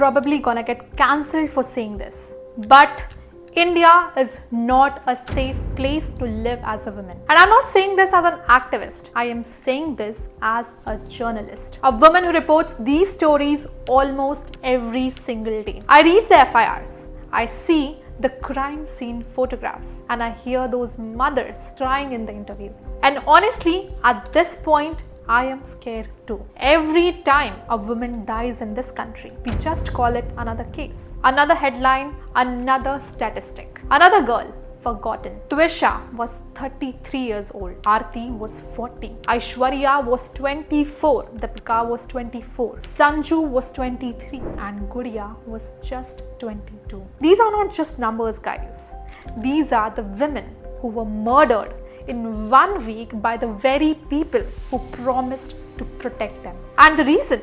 probably gonna get cancelled for saying this, but India is not a safe place to live as a woman. And I'm not saying this as an activist. I am saying this as a journalist. A woman who reports these stories almost every single day. I read the FIRs. I see the crime scene photographs and I hear those mothers crying in the interviews. And honestly, at this point, I am scared too. Every time a woman dies in this country, we just call it another case, another headline, another statistic, another girl forgotten. Twisha was 33 years old. Aarti was 40. Aishwarya was 24. Deepika was 24. Sanju was 23. And Gudiya was just 22. These are not just numbers, guys. These are the women who were murdered in 1 week by the very people who promised to protect them. And the reason?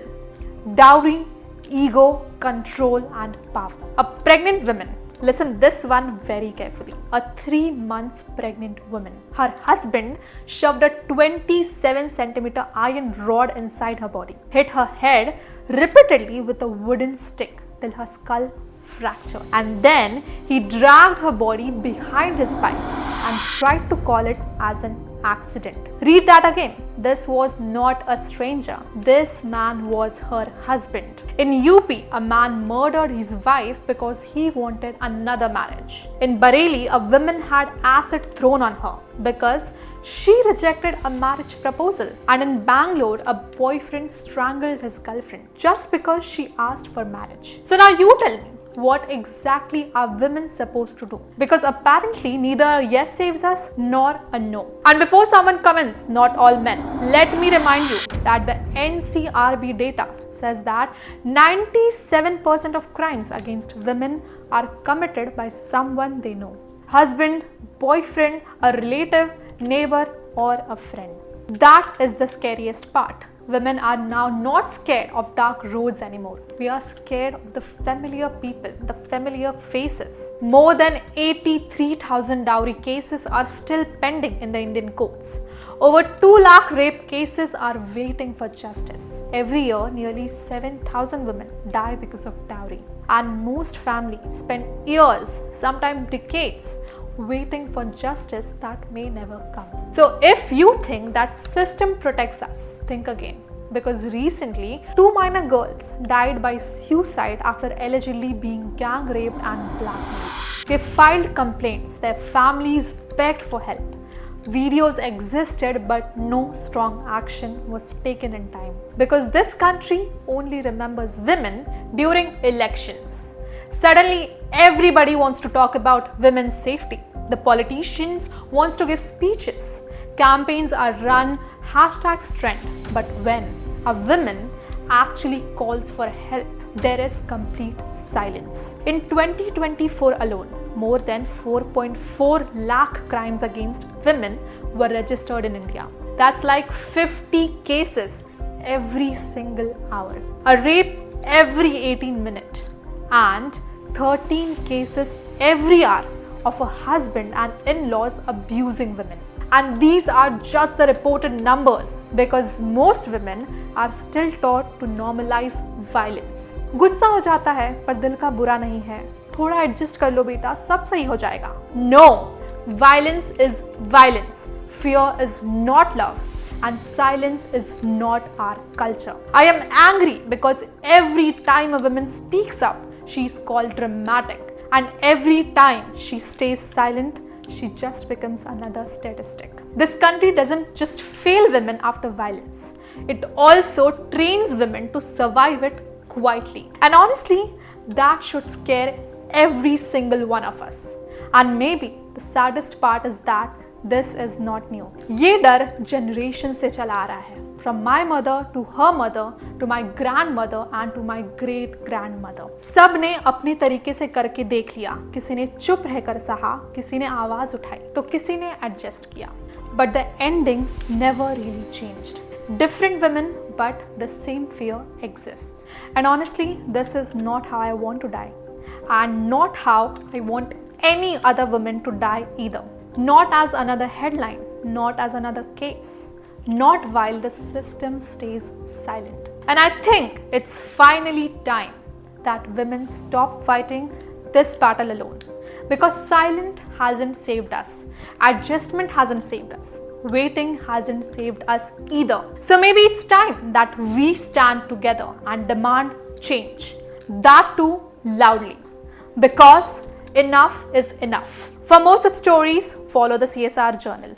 Dowry, ego, control and power. A pregnant woman, listen this one very carefully. A 3 months pregnant woman. Her husband shoved a 27 centimeter iron rod inside her body, hit her head repeatedly with a wooden stick till her skull fractured. And then he dragged her body behind his bike and tried to call it as an accident. Read that again. This was not a stranger. This man was her husband. In UP, a man murdered his wife because he wanted another marriage. In Bareilly, a woman had acid thrown on her because she rejected a marriage proposal. And in Bangalore, a boyfriend strangled his girlfriend just because she asked for marriage. So now you tell me, what exactly are women supposed to do? Because apparently neither a yes saves us nor a no. And before someone comments, not all men, let me remind you that the NCRB data says that 97% of crimes against women are committed by someone they know. Husband, boyfriend, a relative, neighbor or a friend. That is the scariest part. Women are now not scared of dark roads anymore. We are scared of the familiar people, the familiar faces. More than 83,000 dowry cases are still pending in the Indian courts. Over 2 lakh rape cases are waiting for justice. Every year, nearly 7,000 women die because of dowry. And most families spend years, sometimes decades, waiting for justice that may never come. So if you think that system protects us, think again. Because recently, 2 minor girls died by suicide after allegedly being gang raped and blackmailed. They filed complaints, their families begged for help. Videos existed but no strong action was taken in time. Because this country only remembers women during elections. Suddenly, everybody wants to talk about women's safety. The politicians want to give speeches. Campaigns are run, hashtags trend. But when a woman actually calls for help, there is complete silence. In 2024 alone, more than 4.4 lakh crimes against women were registered in India. That's like 50 cases every single hour. A rape every 18 minutes. And 13 cases every hour of a husband and in-laws abusing women. And these are just the reported numbers because most women are still taught to normalize violence. गुस्सा हो जाता है पर दिल का बुरा नहीं है. थोड़ा एडजस्ट कर लो बेटा, सब सही हो जाएगा. No, violence is violence. Fear is not love. And silence is not our culture. I am angry because every time a woman speaks up, she is called dramatic. And every time she stays silent, she just becomes another statistic. This country doesn't just fail women after violence. It also trains women to survive it quietly. And honestly, that should scare every single one of us. And maybe the saddest part is that this is not new. ये डर generation से चला आ रहा है. From my mother to her mother to my grandmother and to my great grandmother. सब ने अपने तरीके से करके देख लिया. किसी ने चुप रहकर सहा, किसी ने आवाज उठाई, तो किसी ने adjust किया. But the ending never really changed. Different women, but the same fear exists. And honestly, this is not how I want to die. And not how I want any other woman to die either. Not as another headline, not as another case. Not while the system stays silent. And I think it's finally time that women stop fighting this battle alone. Because silence hasn't saved us, adjustment hasn't saved us, waiting hasn't saved us either. So maybe it's time that we stand together and demand change. That too loudly. Because enough is enough. For more such stories, follow the CSR Journal.